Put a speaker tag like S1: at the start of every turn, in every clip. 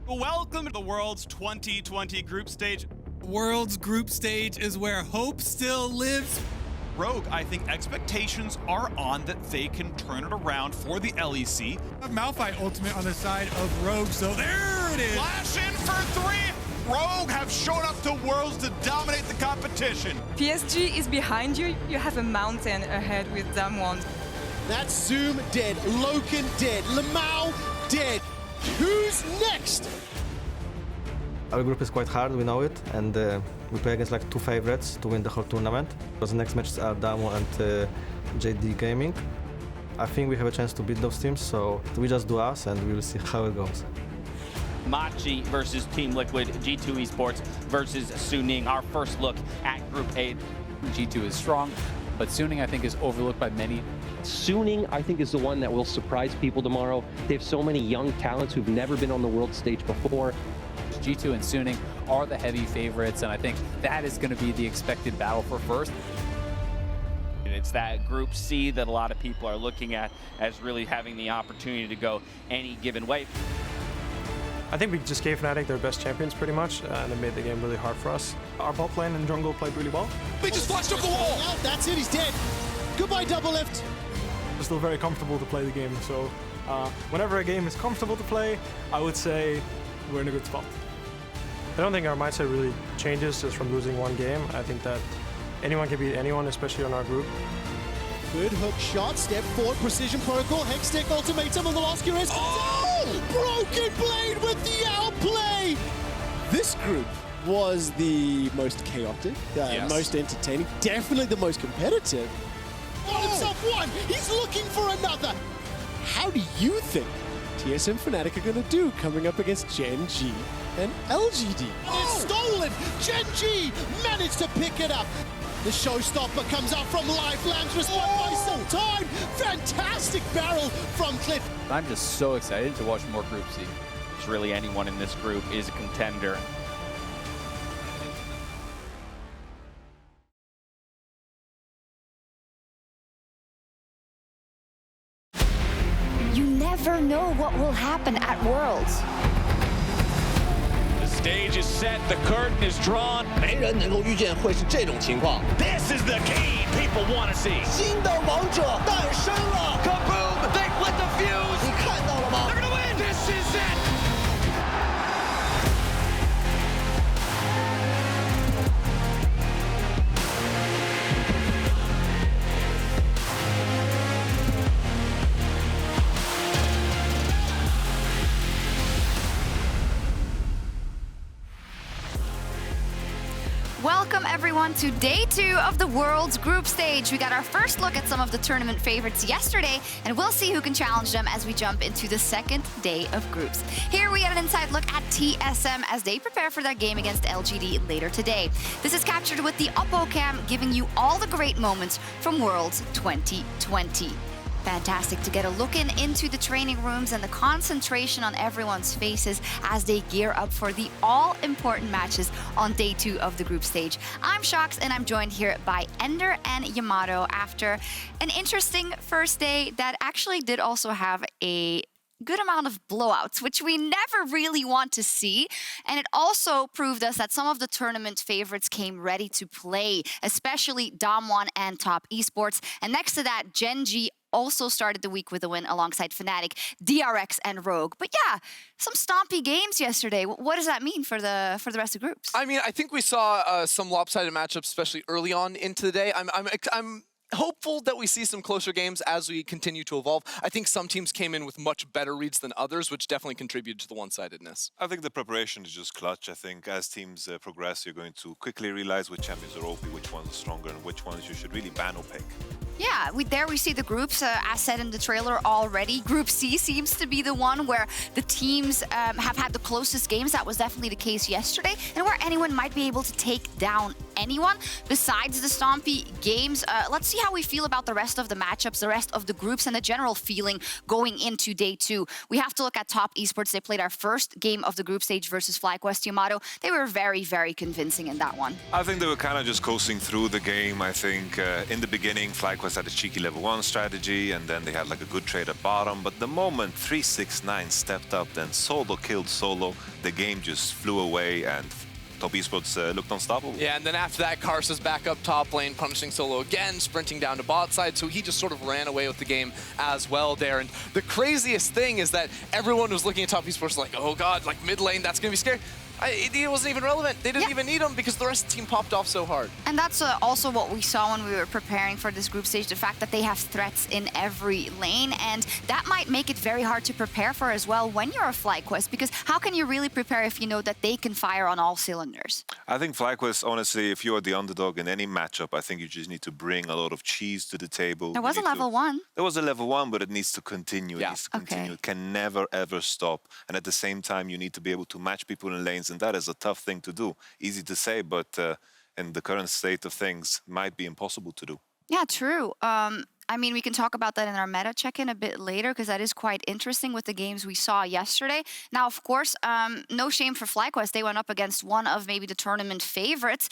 S1: Welcome to the World's 2020 group stage.
S2: World's group stage is where hope still lives.
S1: Rogue, I think expectations are on that they can turn it around for the LEC.
S2: Malphite ultimate on the side of Rogue, so there it is.
S1: Flash in for three. Rogue have shown up to Worlds to dominate the competition.
S3: PSG is behind you. You have a mountain ahead with Damwon.
S4: That's Zoom dead, Loken dead, Lamau dead. Who's next?
S5: Our group is quite hard, we know it, and we play against like two favorites to win the whole tournament. Because the next matches are Damo and JD Gaming. I think we have a chance to beat those teams, so we just do us and we will see how it goes.
S6: Machi versus Team Liquid, G2 Esports versus Suning. Our first look at Group 8.
S7: G2 is strong, but Suning I think is overlooked by many.
S8: Suning, I think, is the one that will surprise people tomorrow. They have so many young talents who've never been on the world stage before.
S7: G2 and Suning are the heavy favorites, and I think that is going to be the expected battle for first.
S6: It's that Group C that a lot of people are looking at as really having the opportunity to go any given way.
S9: I think we just gave Fnatic their best champions pretty much, and it made the game really hard for us. Our bot lane and jungle played really well.
S4: They just flashed up the wall. That's it, he's dead. Goodbye, double lift.
S9: It's still very comfortable to play the game, so whenever a game is comfortable to play, I would say we're in a good spot. I don't think our mindset really changes just from losing one game. I think that anyone can beat anyone, especially on our group.
S4: Good hook shot, step forward, precision protocol, Hextech ultimatum on the last Curious. Oh! Broken Blade with the outplay! This group was the most chaotic, most entertaining, definitely the most competitive. Got himself one, he's looking for another. How do you think TSM Fnatic are going to do coming up against Gen G and LGD? It's stolen! Gen G managed to pick it up. The showstopper comes out from life, lands respond by some time. Fantastic barrel from Cliff.
S7: I'm just so excited to watch more Group C.
S6: It's really anyone in this group is a contender.
S10: You never know what will happen at Worlds.
S11: The stage is set, the curtain is drawn.
S4: 没人能够预见会是这种情况。
S11: This is the key people want to see.
S4: 新的王者诞生了
S11: Kaboom! They lit the fuse.
S4: 你看到了吗
S11: They're gonna win. This is it.
S10: Welcome everyone to day 2 of the World's group stage. We got our first look at some of the tournament favorites yesterday, and we'll see who can challenge them as we jump into the second day of groups. Here we get an inside look at TSM as they prepare for their game against LGD later today. This is captured with the Oppo cam, giving you all the great moments from Worlds 2020. Fantastic to get a look into the training rooms and the concentration on everyone's faces as they gear up for the all-important matches on day 2 of the group stage. I'm Shox, and I'm joined here by Ender and Yamato after an interesting first day that actually did also have a good amount of blowouts, which we never really want to see. And it also proved us that some of the tournament favorites came ready to play, especially Damwon and Top Esports. And next to that, Gen G also started the week with a win alongside Fnatic, DRX, and Rogue. But yeah, some stompy games yesterday. What does that mean for the rest of groups?
S12: I mean, I think we saw some lopsided matchups, especially early on into the day. I'm hopeful that we see some closer games as we continue to evolve. I think some teams came in with much better reads than others, which definitely contributed to the one-sidedness.
S13: I think the preparation is just clutch. I think as teams progress, you're going to quickly realize which champions are OP, which ones are stronger, and which ones you should really ban or pick.
S10: Yeah, there we see the groups, as said in the trailer already. Group C seems to be the one where the teams have had the closest games. That was definitely the case yesterday, and where anyone might be able to take down anyone besides the Stompy games. Let's see how we feel about the rest of the matchups, the rest of the groups, and the general feeling going into day 2. We have to look at Top Esports. They played our first game of the group stage versus FlyQuest Yamato. They were very, very convincing in that one.
S13: I think they were kind of just coasting through the game. I think in the beginning, FlyQuest had a cheeky level 1 strategy, and then they had like a good trade at bottom. But the moment 369 stepped up, then Solo killed Solo, the game just flew away, and Top Esports looked unstoppable.
S12: Yeah, and then after that, Karsa's back up top lane, punishing Solo again, sprinting down to bot side, so he just sort of ran away with the game as well there. And the craziest thing is that everyone was looking at Top Esports like, oh god, like mid lane, that's gonna be scary. It wasn't even relevant. They didn't even need him because the rest of the team popped off so hard.
S10: And that's also what we saw when we were preparing for this group stage, the fact that they have threats in every lane, and that might make it very hard to prepare for as well when you're a FlyQuest, because how can you really prepare if you know that they can fire on all cylinders?
S13: I think FlyQuest, honestly, if you're the underdog in any matchup, I think you just need to bring a lot of cheese to the table.
S10: There was a level 1.
S13: There was a level 1, but it needs to continue. It needs to continue.
S10: Okay.
S13: It can never, ever stop. And at the same time, you need to be able to match people in lanes, and that is a tough thing to do. Easy to say, but in the current state of things, might be impossible to do.
S10: Yeah, true. I mean, we can talk about that in our meta check-in a bit later, because that is quite interesting with the games we saw yesterday. Now, of course, no shame for FlyQuest. They went up against one of maybe the tournament favorites.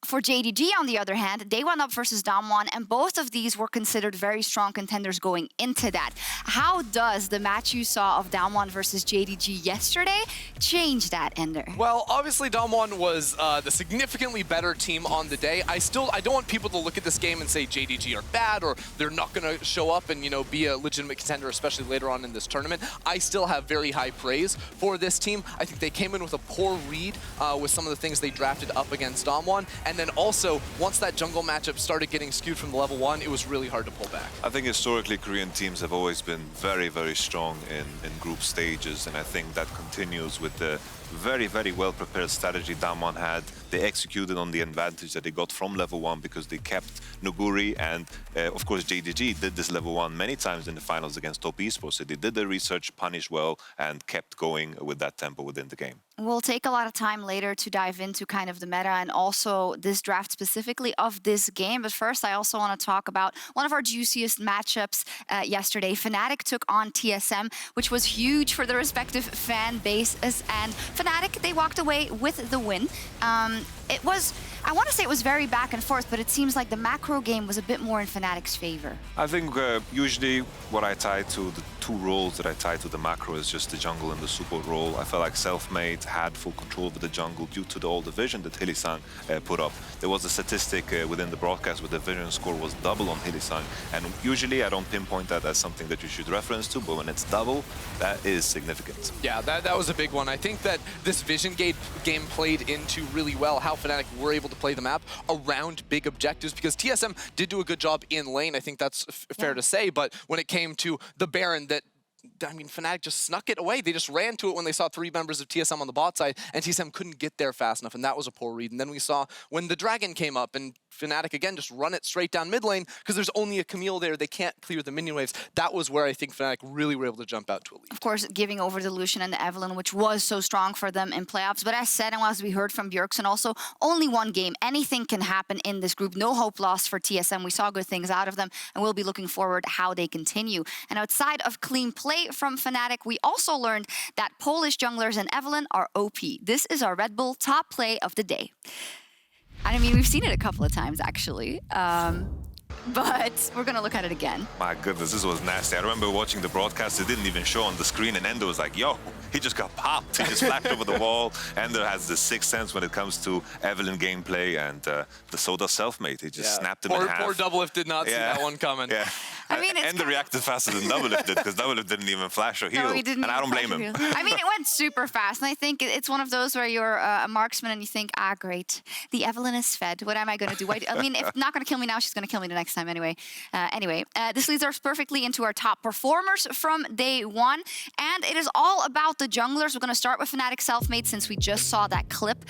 S10: For JDG, on the other hand, they went up versus Damwon, and both of these were considered very strong contenders going into that. How does the match you saw of Damwon versus JDG yesterday change that, Ender?
S12: Well, obviously Damwon was the significantly better team on the day. I don't want people to look at this game and say JDG are bad or they're not going to show up and, you know, be a legitimate contender, especially later on in this tournament. I still have very high praise for this team. I think they came in with a poor read with some of the things they drafted up against Damwon. And then also, once that jungle matchup started getting skewed from the level 1, it was really hard to pull back.
S13: I think historically Korean teams have always been very, very strong in group stages, and I think that continues with the very, very well-prepared strategy Damwon had. They executed on the advantage that they got from level 1 because they kept Nuguri, and of course JDG did this level 1 many times in the finals against Top Esports. So they did their research, punished well, and kept going with that tempo within the game.
S10: We'll take a lot of time later to dive into kind of the meta and also this draft specifically of this game. But first, I also want to talk about one of our juiciest matchups yesterday. Fnatic took on TSM, which was huge for the respective fan bases. And Fnatic, they walked away with the win. It was, I want to say it was very back and forth, but it seems like the macro game was a bit more in Fnatic's favor.
S13: I think usually what I tie to the 2 roles that I tie to the macro is just the jungle and the support role. I felt like Selfmade had full control over the jungle due to all the vision that Hillisang put up. There was a statistic within the broadcast where the vision score was double on Hillisang, and usually I don't pinpoint that as something that you should reference to, but when it's double, that is significant.
S12: Yeah, that was a big one. I think that this vision game played into really well how Fnatic were able to play the map around big objectives, because TSM did do a good job in lane. I think that's fair to say, but when it came to the Baron, I mean, Fnatic just snuck it away. They just ran to it when they saw 3 members of TSM on the bot side, and TSM couldn't get there fast enough, and that was a poor read. And then we saw when the Dragon came up, and Fnatic again just run it straight down mid lane, because there's only a Camille there. They can't clear the minion waves. That was where I think Fnatic really were able to jump out to a lead.
S10: Of course, giving over the Lucian and the Evelynn, which was so strong for them in playoffs. But as said, and as we heard from Bjergsen also, only one game. Anything can happen in this group. No hope lost for TSM. We saw good things out of them, and we'll be looking forward how they continue. And outside of clean play from Fnatic, we also learned that Polish junglers and Evelynn are OP. This is our Red Bull top play of the day. I mean, we've seen it a couple of times, actually. But we're going to look at it again.
S13: My goodness, this was nasty. I remember watching the broadcast. It didn't even show on the screen, and Ender was like, yo, he just got popped. He just flapped over the wall. Ender has the sixth sense when it comes to Evelynn gameplay, and the Soda Selfmade. He just snapped him in half.
S12: Poor Doublelift did not see that one coming.
S13: Yeah.
S10: I mean,
S13: Ender reacted faster than Doublelift did, because Doublelift didn't even flash or heal.
S10: No, he didn't,
S13: and I don't blame him.
S10: I mean, it went super fast, and I think it's one of those where you're a marksman and you think, great, the Evelynn is fed. What am I going to do? I mean, if not going to kill me now, she's going to kill me the next time anyway. This leads us perfectly into our top performers from day one, and it is all about the junglers. We're going to start with Fnatic Selfmade since we just saw that clip,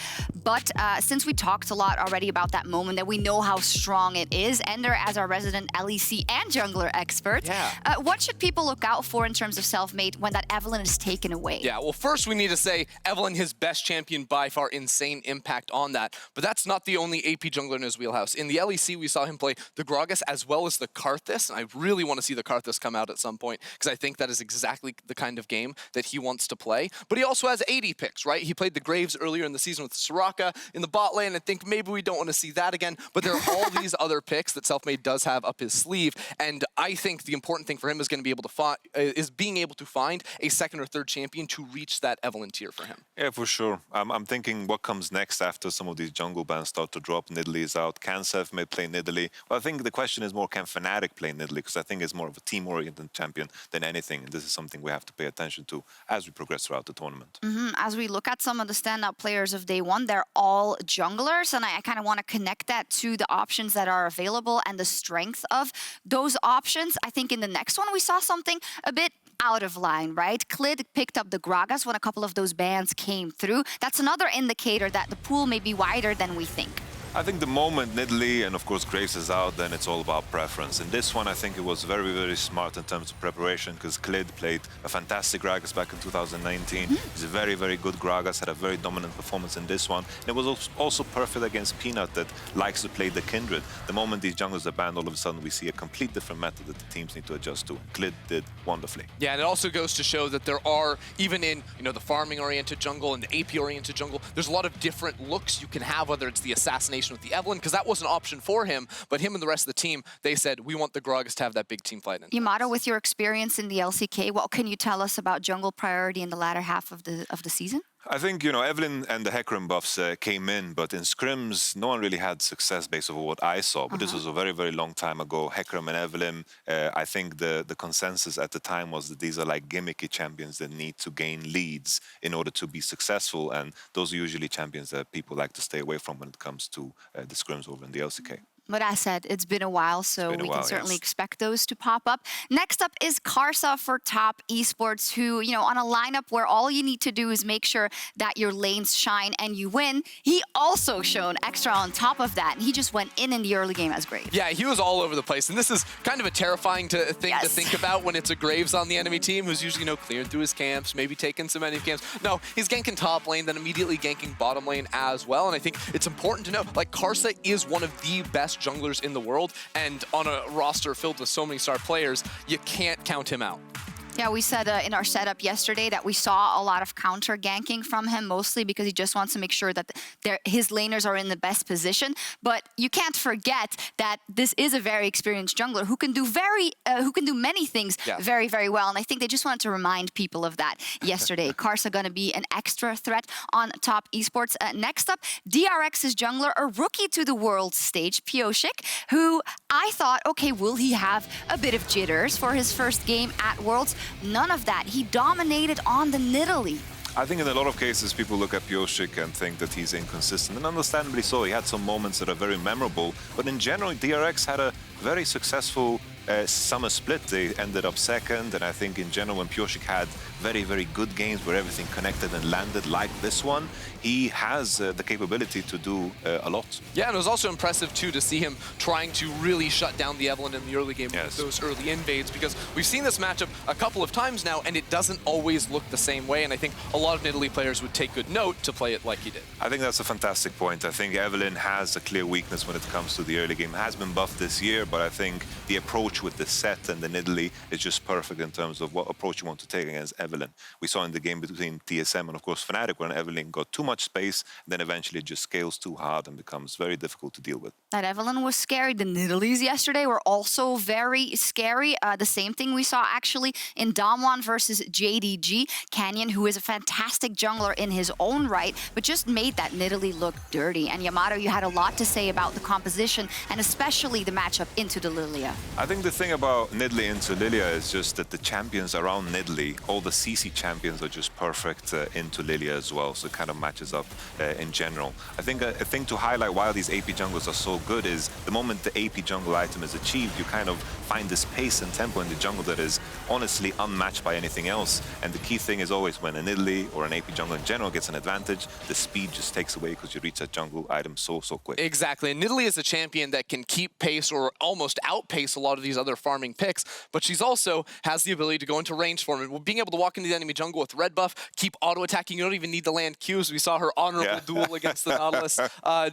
S10: but since we talked a lot already about that moment that we know how strong it is, Ender, as our resident LEC and jungler jungler expert.
S12: Yeah.
S10: What should people look out for in terms of self-made when that Evelynn is taken away?
S12: Yeah, well, first we need to say Evelynn, his best champion by far, insane impact on that. But that's not the only AP jungler in his wheelhouse. In the LEC, we saw him play the Gragas as well as the Karthus, and I really want to see the Karthus come out at some point because I think that is exactly the kind of game that he wants to play. But he also has AD picks, right? He played the Graves earlier in the season with Soraka in the bot lane. I think maybe we don't want to see that again, but there are all these other picks that Selfmade does have up his sleeve, and I think the important thing for him is going to be able to being able to find a second or third champion to reach that Evelynn tier for him.
S13: Yeah, for sure. I'm thinking what comes next after some of these jungle bans start to drop. Nidalee is out. Can Selfmade play Nidalee? Well, I think the question is more, can Fnatic play Nidalee? Because I think it's more of a team-oriented champion than anything, and this is something we have to pay attention to as we progress throughout the tournament.
S10: As we look at some of the standout players of day one, they're all junglers, and I kind of want to connect that to the options that are available and the strength of those options. I think in the next one we saw something a bit out of line, right? Clid picked up the Gragas when a couple of those bans came through. That's another indicator that the pool may be wider than we think.
S13: I think the moment Nidalee and of course Graves is out, then it's all about preference. In this one, I think it was very, very smart in terms of preparation because Clid played a fantastic Gragas back in 2019. He's a very, very good Gragas, had a very dominant performance in this one. And it was also perfect against Peanut that likes to play the Kindred. The moment these junglers are banned, all of a sudden we see a complete different method that the teams need to adjust to. Clid did wonderfully.
S12: Yeah, and it also goes to show that there are, even in the farming-oriented jungle and the AP-oriented jungle, there's a lot of different looks you can have, whether it's the assassination with the Evelynn, because that was an option for him, but him and the rest of the team, they said, we want the Gragas to have that big team fight in.
S10: Yamato, with your experience in the LCK, what can you tell us about jungle priority in the latter half of the season?
S13: I think, Evelynn and the Hecarim buffs came in, but in scrims, no one really had success based on what I saw. But this was a very, very long time ago. Hecarim and Evelynn, I think the consensus at the time was that these are like gimmicky champions that need to gain leads in order to be successful. And those are usually champions that people like to stay away from when it comes to the scrims over in the LCK.
S10: But as said, it's been a while, so we can certainly expect those to pop up. Next up is Karsa for Top Esports, who, on a lineup where all you need to do is make sure that your lanes shine and you win. He also shone extra on top of that, and he just went in the early game as Graves.
S12: Yeah, he was all over the place, and this is kind of a terrifying thing to think about when it's a Graves on the enemy team who's usually, clearing through his camps, maybe taking some enemy camps. No, he's ganking top lane, then immediately ganking bottom lane as well, and I think it's important to know, Karsa is one of the best junglers in the world, and on a roster filled with so many star players, you can't count him out.
S10: Yeah, we said in our setup yesterday that we saw a lot of counter ganking from him, mostly because he just wants to make sure that his laners are in the best position. But you can't forget that this is a very experienced jungler who can do many things very, very well. And I think they just wanted to remind people of that yesterday. Karsa going to be an extra threat on Top Esports. Next up, DRX's jungler, a rookie to the world stage, Pioshik, who I thought, okay, will he have a bit of jitters for his first game at Worlds? None of that. He dominated on the Nidalee.
S13: I think in a lot of cases, people look at Pioshik and think that he's inconsistent, and understandably so. He had some moments that are very memorable, but in general, DRX had a very successful summer split. They ended up second, and I think in general, when Pioshik had very, very good games where everything connected and landed like this one, he has the capability to do a lot.
S12: Yeah, and it was also impressive, too, to see him trying to really shut down the Evelynn in the early game with those early invades, because we've seen this matchup a couple of times now, and it doesn't always look the same way, and I think a lot of Nidalee players would take good note to play it like he did.
S13: I think that's a fantastic point. I think Evelynn has a clear weakness when it comes to the early game. It has been buffed this year, but I think the approach with the set and the Nidalee is just perfect in terms of what approach you want to take against Evelynn. We saw in the game between TSM and, of course, Fnatic, when Evelynn got too much space, then eventually it just scales too hard and becomes very difficult to deal with.
S10: That Evelynn was scary. The Nidalees yesterday were also very scary. The same thing we saw actually in Damwon versus JDG. Canyon, who is a fantastic jungler in his own right, but just made that Nidalee look dirty. And Yamato, you had a lot to say about the composition and especially the matchup into the Lilia.
S13: I think the thing about Nidalee into Lilia is just that the champions around Nidalee, all the CC champions are just perfect into Lilia as well, so it kind of matches up in general. I think a thing to highlight why these AP junglers are so good is the moment the AP jungle item is achieved, you kind of find this pace and tempo in the jungle that is honestly unmatched by anything else. And the key thing is always when an Italy or an AP jungle in general gets an advantage, the speed just takes away because you reach that jungle item so quick.
S12: Exactly, and Nidalee is a champion that can keep pace or almost outpace a lot of these other farming picks, but she's also has the ability to go into range form. And being able to walk into the enemy jungle with red buff, keep auto-attacking, you don't even need to land Qs. We saw her honorable duel against the Nautilus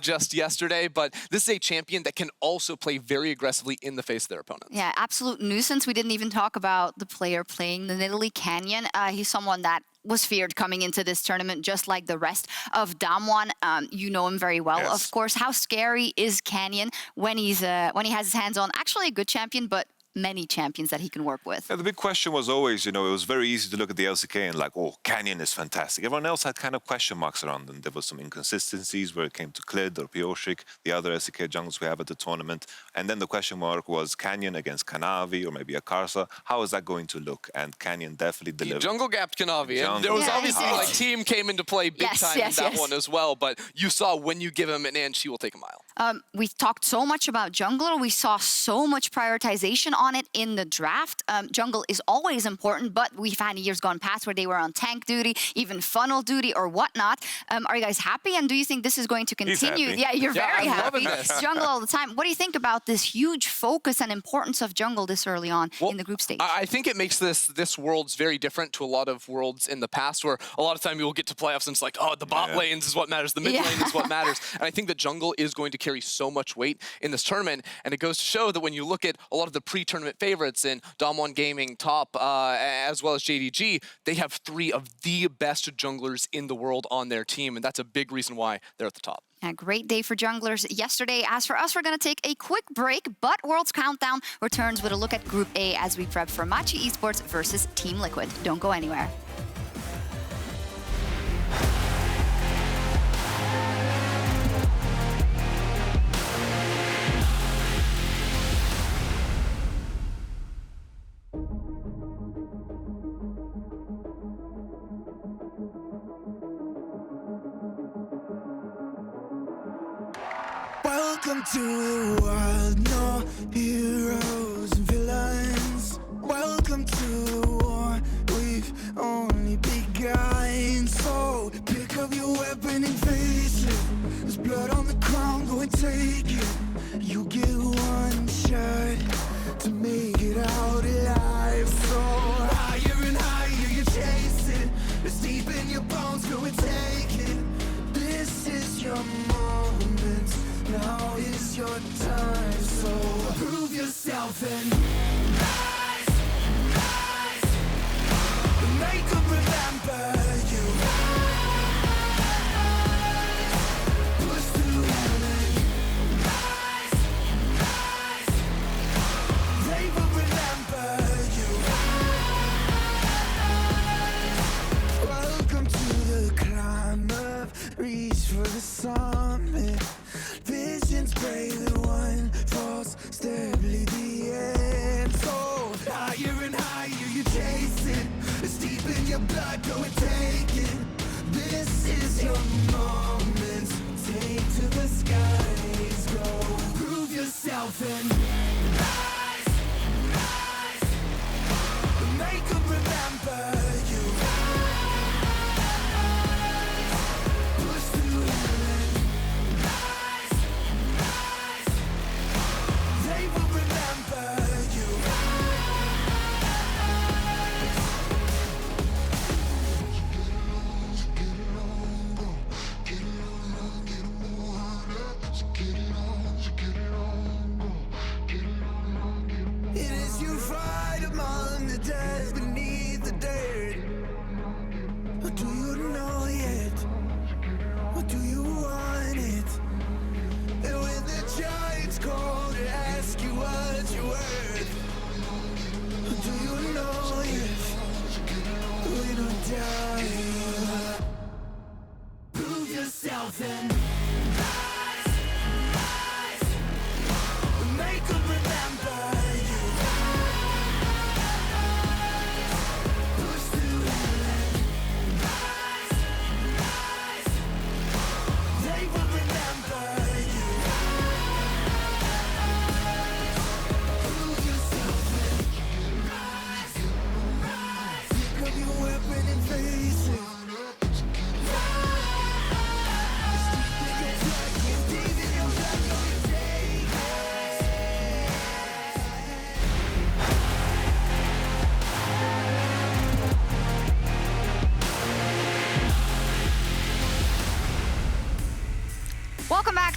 S12: just yesterday, but this is a champion that can also play very aggressively in the face of their opponents.
S10: Yeah, absolute nuisance. We didn't even talk about the player playing the Nidalee, Canyon. He's someone that was feared coming into this tournament, just like the rest of Damwon. You know him very well, of course. How scary is Canyon when he has his hands on actually a good champion, but many champions that he can work with?
S13: Yeah, the big question was always, it was very easy to look at the LCK and like, oh, Canyon is fantastic. Everyone else had kind of question marks around them. There was some inconsistencies where it came to Klid or Pioshik, the other LCK jungles we have at the tournament. And then the question mark was Canyon against Kanavi or maybe a Karsa. How is that going to look? And Canyon definitely delivered.
S12: He jungle gapped Kanavi. And there was obviously like team came into play big time in that one as well. But you saw when you give him an inch, he will take a mile.
S10: We talked so much about jungler. We saw so much prioritization on it in the draft. Jungle is always important, but we've had years gone past where they were on tank duty, even funnel duty or whatnot. Are you guys happy? And do you think this is going to continue? Yeah, you're very happy. Jungle all the time. What do you think about this huge focus and importance of jungle this early on in the group stage?
S12: I think it makes this Worlds very different to a lot of Worlds in the past, where a lot of time you will get to playoffs and it's like, oh, the bot lanes is what matters, the mid lane is what matters. And I think that jungle is going to carry so much weight in this tournament, and it goes to show that when you look at a lot of the pre-tournament favorites in Damwon Gaming, Top, as well as JDG, they have 3 of the best junglers in the world on their team, and that's a big reason why they're at the top.
S10: A great day for junglers yesterday. As for us, we're going to take a quick break, but World's Countdown returns with a look at Group A as we prep for Machi Esports versus Team Liquid. Don't go anywhere.
S14: Welcome to the world, no heroes and villains. Welcome to the war, we've only begun. So pick up your weapon and face it. There's blood on the ground, go and take it. You get one shot to make it out alive. So higher and higher you chase it. It's deep in your bones, go and take it. This is your moment. Now is your time, so prove yourself and rise, rise. Make them remember you. Rise, push through heaven. Rise, rise. They will remember you. Rise. Welcome to the climb up, reach for the summit. Visions brave, the one false, steadily the end. So higher and higher you chase it. It's deep in your blood, go and take it. This is your moment. Take to the skies, go. Prove yourself and rise, rise. Make them remember you. Push through heaven. They will remember you. It is you fight among the dead beneath the dirt. What do you know yet? What do you want it? And when the giants call to ask you what you're worth, do you know if we don't die? Prove yourself and rise, rise. Make them remember you. Push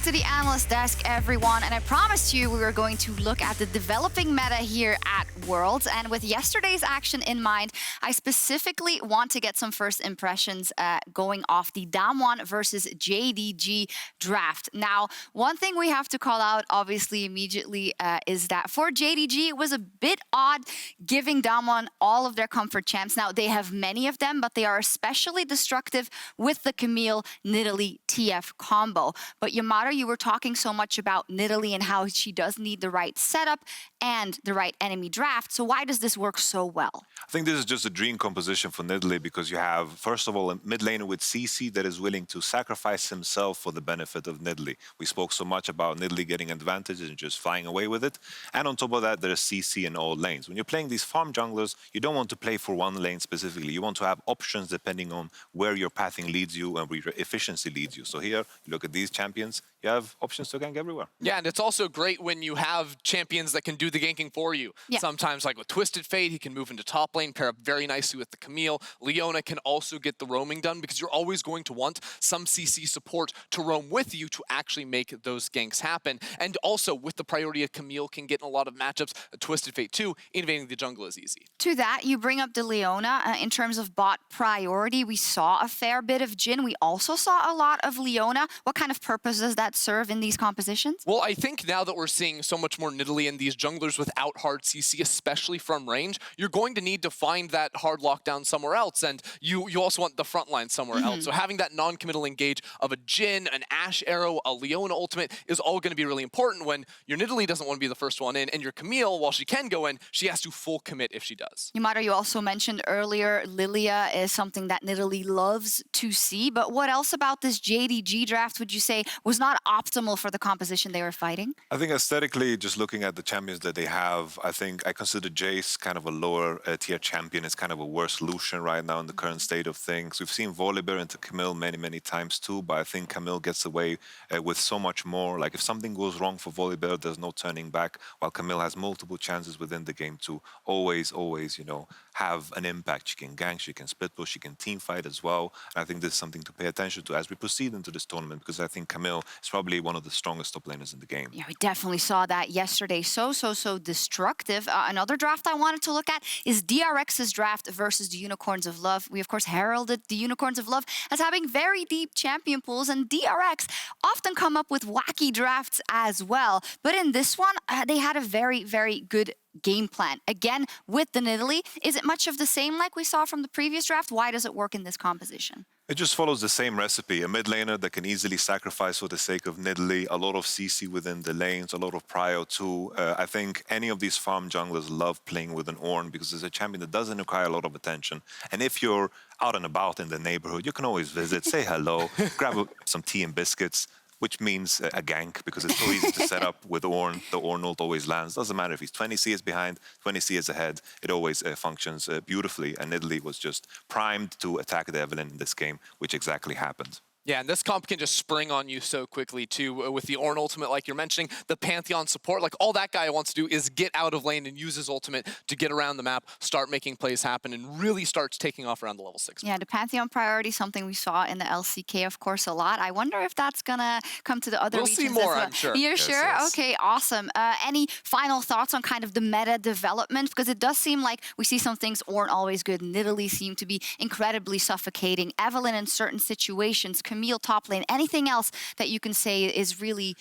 S10: to the analyst desk, everyone, and I promised you we were going to look at the developing meta here at Worlds, and with yesterday's action in mind, I specifically want to get some first impressions going off the Damwon versus JDG draft. Now, one thing we have to call out, obviously, immediately is that for JDG, it was a bit odd giving Damwon all of their comfort champs. Now, they have many of them, but they are especially destructive with the Camille Nidalee TF combo. But Yamada, you were talking so much about Nidalee and how she does need the right setup and the right enemy draft. So why does this work so well?
S13: I think this is just a dream composition for Nidalee because you have, first of all, a mid laner with CC that is willing to sacrifice himself for the benefit of Nidalee. We spoke so much about Nidalee getting advantages and just flying away with it. And on top of that, there is CC in all lanes. When you're playing these farm junglers, you don't want to play for one lane specifically. You want to have options depending on where your pathing leads you and where your efficiency leads you. So here, you look at these champions, you have options to gank everywhere.
S12: Yeah, and it's also great when you have champions that can do the ganking for you.
S10: Yeah.
S12: Sometimes, like with Twisted Fate, he can move into top lane, pair up very nicely with the Camille. Leona can also get the roaming done because you're always going to want some CC support to roam with you to actually make those ganks happen. And also, with the priority of Camille can get in a lot of matchups, Twisted Fate too, invading the jungle is easy.
S10: To that, you bring up the Leona. In terms of bot priority, we saw a fair bit of Jhin. We also saw a lot of Leona. What kind of purpose does that serve in these compositions?
S12: Well, I think now that we're seeing so much more Nidalee in these junglers without hard CC, especially from range, you're going to need to find that hard lockdown somewhere else, and you also want the front line somewhere else. So having that non-committal engage of a Jhin, an Ashe arrow, a Leona ultimate is all going to be really important when your Nidalee doesn't want to be the first one in, and your Camille, while she can go in, she has to full commit if she does.
S10: Yamada, you also mentioned earlier Lilia is something that Nidalee loves to see, but what else about this JDG draft would you say was not optimal for the composition they were fighting?
S13: I think aesthetically, just looking at the champions that they have, I consider Jace kind of a lower tier champion. It's kind of a worse Lucian right now in the current state of things. We've seen Volibear into Camille many times too, but I think Camille gets away with so much more. Like if something goes wrong for Volibear, there's no turning back, while Camille has multiple chances within the game to always, you know, have an impact. She can gank, she can split push, she can team fight as well. And I think this is something to pay attention to as we proceed into this tournament, because I think Camille is probably one of the strongest top laners in the game.
S10: Yeah, we definitely saw that yesterday. So destructive. Another draft I wanted to look at is DRX's draft versus the Unicorns of Love. We, of course, heralded the Unicorns of Love as having very deep champion pools, and DRX often come up with wacky drafts as well. But in this one, they had a very good game plan. Again, with the Nidalee, is it much of the same like we saw from the previous draft? Why does it work in this composition?
S13: It just follows the same recipe. A mid laner that can easily sacrifice for the sake of Nidalee, a lot of CC within the lanes, a lot of prio too. I think any of these farm junglers love playing with an Ornn because it's a champion that doesn't require a lot of attention. And if you're out and about in the neighborhood, you can always visit, say hello, grab some tea and biscuits, which means a gank because it's so easy to set up with Ornn. The Ornn ult always lands. Doesn't matter if he's 20 CS behind, 20 CS ahead. It always functions beautifully. And Nidalee was just primed to attack the Evelynn in this game, which exactly happened.
S12: Yeah, and this comp can just spring on you so quickly, too, with the Ornn ultimate, like you're mentioning, the Pantheon support. Like, all that guy wants to do is get out of lane and use his ultimate to get around the map, start making plays happen, and really starts taking off around the level 6.
S10: Yeah, the Pantheon priority, something we saw in the LCK, of course, a lot. I wonder if that's going to come to the other regions
S12: We'll see more,
S10: as well.
S12: I'm sure.
S10: You're
S12: yes,
S10: sure?
S12: Yes.
S10: Okay, awesome. Any final thoughts on kind of the meta development? Because it does seem like we see some things, Ornn always good, Nidalee seem to be incredibly suffocating, Evelynn in certain situations, Camille top lane. Anything else that you can say is really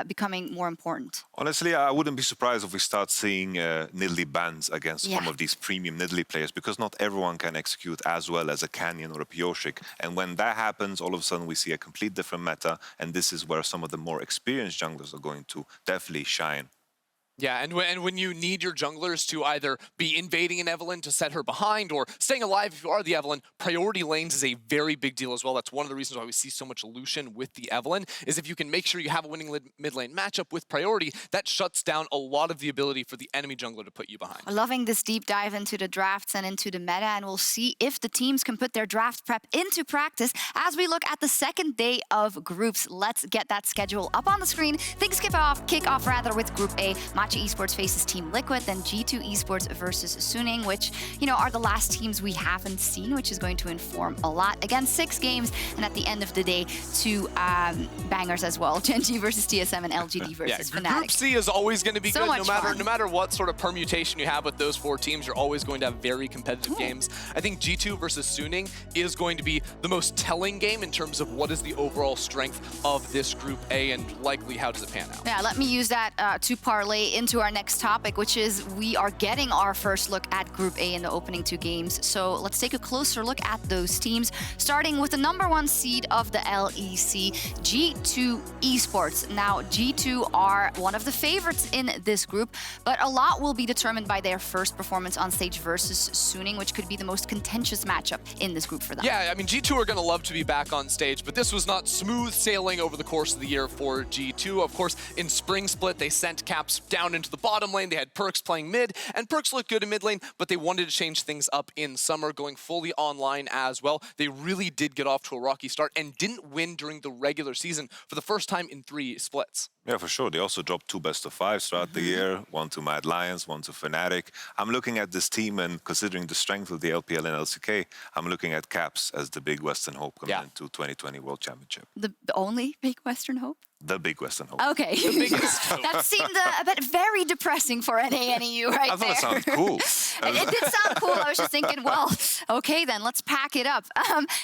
S10: becoming more important?
S13: Honestly, I wouldn't be surprised if we start seeing Nidalee bans against some of these premium Nidalee players, because not everyone can execute as well as a Canyon or a Pioshik. And when that happens, all of a sudden we see a complete different meta, and this is where some of the more experienced junglers are going to definitely shine.
S12: Yeah, and when you need your junglers to either be invading an Evelynn to set her behind or staying alive if you are the Evelynn, priority lanes is a very big deal as well. That's one of the reasons why we see so much Lucian with the Evelynn, is if you can make sure you have a winning mid lane matchup with priority, that shuts down a lot of the ability for the enemy jungler to put you behind.
S10: Loving this deep dive into the drafts and into the meta, and we'll see if the teams can put their draft prep into practice as we look at the second day of groups. Let's get that schedule up on the screen. Things kick off with Group A. Machi Esports faces Team Liquid, then G2 Esports versus Suning, which, you know, are the last teams we haven't seen, which is going to inform a lot. Again, 6 games, and at the end of the day, 2 bangers as well. Gen.G versus TSM and LGD versus Fnatic.
S12: Group C is always going to be
S10: So
S12: good,
S10: much
S12: no
S10: fun.
S12: matter what sort of permutation you have with those 4 teams. You're always going to have very competitive games. I think G2 versus Suning is going to be the most telling game in terms of what is the overall strength of this Group A and likely how does it pan out.
S10: Yeah, let me use that to parlay into our next topic, which is we are getting our first look at Group A in the opening 2 games. So let's take a closer look at those teams, starting with the #1 seed of the LEC, G2 Esports. Now, G2 are one of the favorites in this group, but a lot will be determined by their first performance on stage versus Suning, which could be the most contentious matchup in this group for them.
S12: Yeah, I mean, G2 are going to love to be back on stage, but this was not smooth sailing over the course of the year for G2. Of course, in Spring Split, they sent Caps down into the bottom lane. They had Perks playing mid, and Perks looked good in mid lane, but they wanted to change things up in summer, going fully online as well. They really did get off to a rocky start and didn't win during the regular season for the first time in 3 splits.
S13: Yeah, for sure. They also dropped 2 best-of-5s throughout the year, 1 to Mad Lions, 1 to Fnatic. I'm looking at this team, and considering the strength of the LPL and LCK, I'm looking at Caps as the big Western hope coming into 2020 World Championship.
S10: The only big Western hope?
S13: The big Western hope.
S10: Okay. That seemed a bit very depressing for NA and EU right
S13: I thought
S10: there.
S13: it sounded cool.
S10: It did sound cool. I was just thinking, well, okay then, let's pack it up.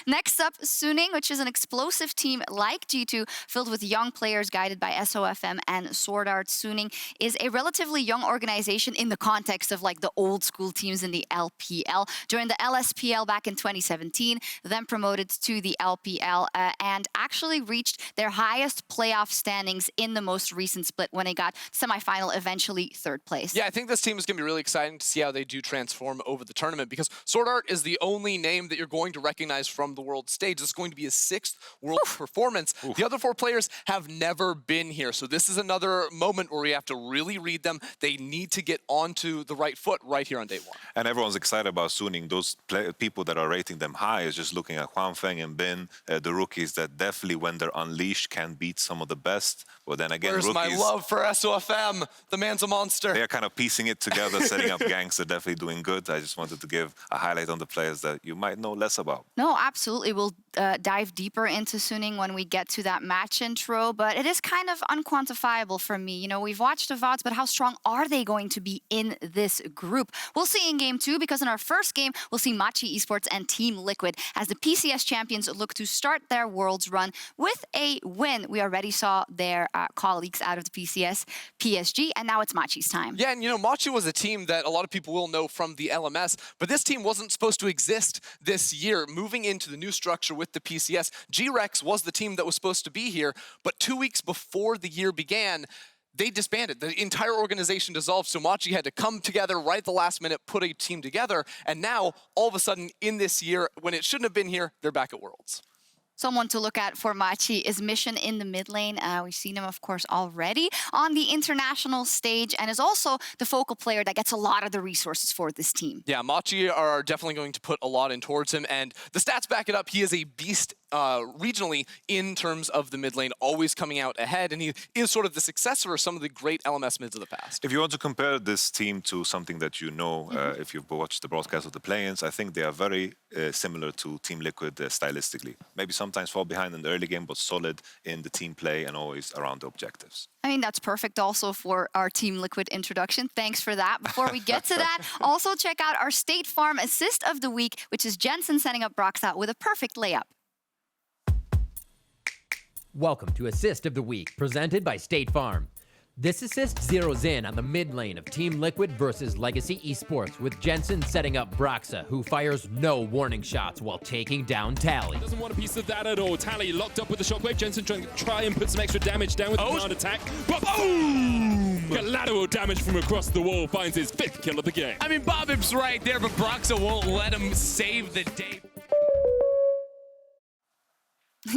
S10: Next up, Suning, which is an explosive team like G2, filled with young players guided by SOFM and Sword Art. Suning is a relatively young organization in the context of like the old school teams in the LPL. Joined the LSPL back in 2017, then promoted to the LPL, and actually reached their highest playoff standings in the most recent split when they got semifinal, eventually 3rd place.
S12: Yeah, I think this team is going to be really exciting to see how they do transform over the tournament, because Sword Art is the only name that you're going to recognize from the world stage. It's going to be his 6th world performance. The other 4 players have never been here, so this is another moment where we have to really read them. They need to get onto the right foot right here on day 1.
S13: And everyone's excited about Suning. Those people that are rating them high is just looking at Huanfeng and Bin, the rookies that definitely, when they're unleashed, can beat some of the best. But then again,
S12: Where's
S13: rookies,
S12: my love for SOFM? The man's a monster.
S13: They're kind of piecing it together, setting up ganks. They're definitely doing good. I just wanted to give a highlight on the players that you might know less about.
S10: No, absolutely. We'll dive deeper into Suning when we get to that match intro, but it is kind of unquantifiable for me. You know, we've watched the VODs, but how strong are they going to be in this group? We'll see in game 2, because in our first game, we'll see Machi Esports and Team Liquid as the PCS champions look to start their Worlds run with a win. We already saw their colleagues out of the PCS, PSG, and now it's Machi's time.
S12: Yeah, and you know, Machi was a team that a lot of people will know from the LMS, but this team wasn't supposed to exist this year. Moving into the new structure with the PCS, G-Rex was the team that was supposed to be here, but 2 weeks before the year began, they disbanded. The entire organization dissolved, so Machi had to come together right at the last minute, put a team together, and now, all of a sudden, in this year, when it shouldn't have been here, they're back at Worlds.
S10: Someone to look at for Machi is Mission in the mid lane. We've seen him, of course, already on the international stage, and is also the focal player that gets a lot of the resources for this team.
S12: Yeah, Machi are definitely going to put a lot in towards him, and the stats back it up. He is a beast regionally in terms of the mid lane, always coming out ahead, and he is sort of the successor of some of the great LMS mids of the past.
S13: If you want to compare this team to something that you know, if you've watched the broadcast of the play-ins, I think they are very similar to Team Liquid stylistically. Maybe sometimes fall behind in the early game, but solid in the team play and always around the objectives.
S10: I mean, that's perfect also for our Team Liquid introduction. Thanks for that. Before we get to that, also check out our State Farm Assist of the Week, which is Jensen setting up Broxa with a perfect layup.
S15: Welcome to Assist of the Week, presented by State Farm. This assist zeroes in on the mid lane of Team Liquid versus Legacy Esports, with Jensen setting up Broxa, who fires no warning shots while taking down Tally.
S16: Doesn't want a piece of that at all. Tally locked up with the shockwave. Jensen trying to try and put some extra damage down with the command attack. But boom! Collateral damage from across the wall finds his 5th kill of the game.
S17: I mean, Bobib's right there, but Broxa won't let him save the day.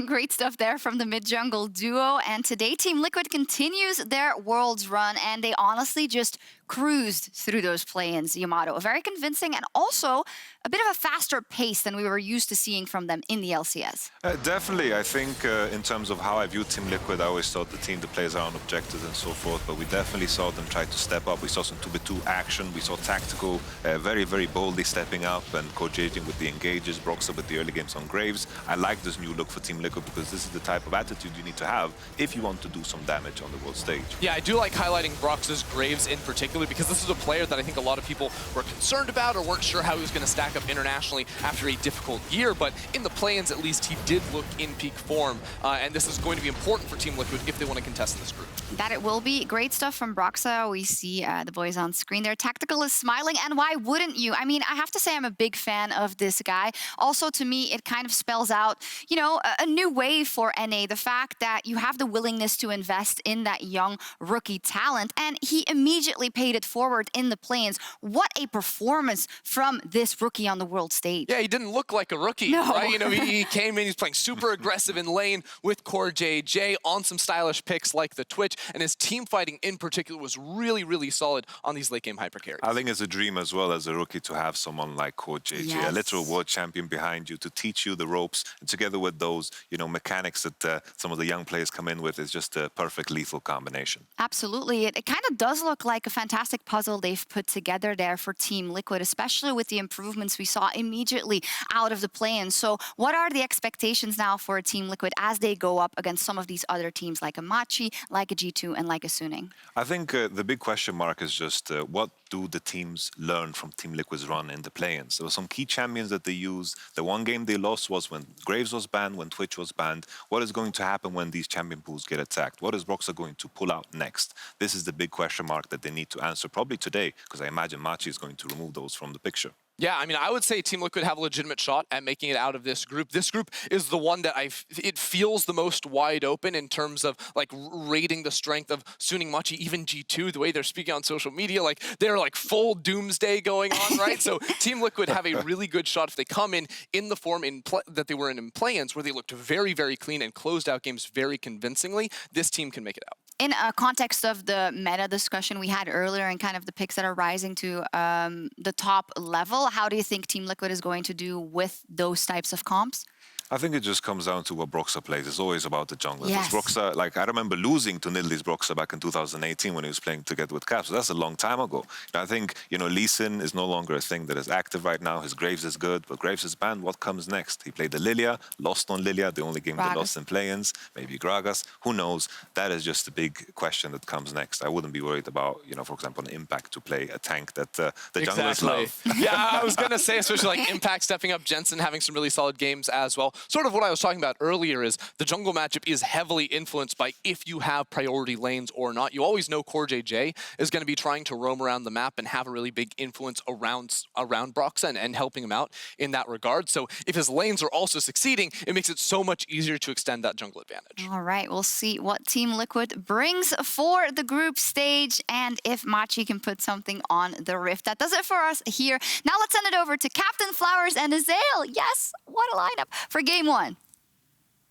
S10: Great stuff there from the mid-jungle duo. And today, Team Liquid continues their Worlds run, and they honestly just cruised through those play-ins, Yamato. Very convincing and also a bit of a faster pace than we were used to seeing from them in the LCS.
S13: Definitely. I think in terms of how I view Team Liquid, I always thought the plays their own objectives and so forth, but we definitely saw them try to step up. We saw some 2v2 action. We saw tactical, very, very boldly stepping up and co-jaging with the engages, Broxah with the early games on Graves. I like this new look for Team Liquid because this is the type of attitude you need to have if you want to do some damage on the world stage.
S12: Yeah, I do like highlighting Broxah's Graves in particular because this is a player that I think a lot of people were concerned about or weren't sure how he was going to stack up internationally after a difficult year, but in the play-ins at least he did look in peak form, and this is going to be important for Team Liquid if they want to contest in this group.
S10: That it will be. Great stuff from Broxah. We see the boys on screen there. Tactical is smiling, and why wouldn't you? I mean, I have to say I'm a big fan of this guy. Also, to me, it kind of spells out, you know, a new wave for NA. The fact that you have the willingness to invest in that young rookie talent, and he immediately paid it forward in the play-ins. What a performance from this rookie on the world stage.
S12: Yeah, he didn't look like a rookie, right? You know, he came in, he's playing super aggressive in lane with Core JJ on some stylish picks like the Twitch, and his team fighting in particular was really, really solid on these late game hyper carries.
S13: I think it's a dream as well as a rookie to have someone like Core JJ, a literal world champion behind you to teach you the ropes, and together with those, you know, mechanics that some of the young players come in with is just a perfect lethal combination.
S10: Absolutely. It kind of does look like a fantastic puzzle they've put together there for Team Liquid, especially with the improvements we saw immediately out of the play-in. So what are the expectations now for Team Liquid as they go up against some of these other teams like a Machi, like a G2, and like a Suning?
S13: I think the big question mark is just what do the teams learn from Team Liquid's run in the play-ins? There were some key champions that they used. The one game they lost was when Graves was banned, when Twitch was banned. What is going to happen when these champion pools get attacked? What is Broxah going to pull out next? This is the big question mark that they need to answer probably today, because I imagine Machi is going to remove those from the picture.
S12: Yeah, I mean, I would say Team Liquid have a legitimate shot at making it out of this group. This group is the one that it feels the most wide open in terms of like rating the strength of Suning, Machi, even G2, the way they're speaking on social media, like they're like full doomsday going on, right? So Team Liquid have a really good shot if they come in the form that they were in play-ins, where they looked very, very clean and closed out games very convincingly. This team can make it out.
S10: In a context of the meta discussion we had earlier and kind of the picks that are rising to the top level, how do you think Team Liquid is going to do with those types of comps?
S13: I think it just comes down to what Broxah plays. It's always about the junglers.
S10: Yes.
S13: Broxah, like I remember losing to Nidlee's Broxah back in 2018 when he was playing together with Caps. So that's a long time ago. And I think, you know, Lee Sin is no longer a thing that is active right now. His Graves is good, but Graves is banned. What comes next? He played the Lilia, lost on Lilia, the only game they lost in play-ins. Maybe Gragas. Who knows? That is just the big question that comes next. I wouldn't be worried about, you know, for example, an Impact to play a tank that the junglers love.
S12: Yeah, I was going to say, especially like Impact stepping up, Jensen having some really solid games as well. Sort of what I was talking about earlier is the jungle matchup is heavily influenced by if you have priority lanes or not. You always know Core JJ is going to be trying to roam around the map and have a really big influence around Broxah and helping him out in that regard. So if his lanes are also succeeding, it makes it so much easier to extend that jungle advantage.
S10: All right, we'll see what Team Liquid brings for the group stage and if Machi can put something on the Rift. That does it for us here. Now let's send it over to Captain Flowers and Azael. Yes, what a lineup for Game 1.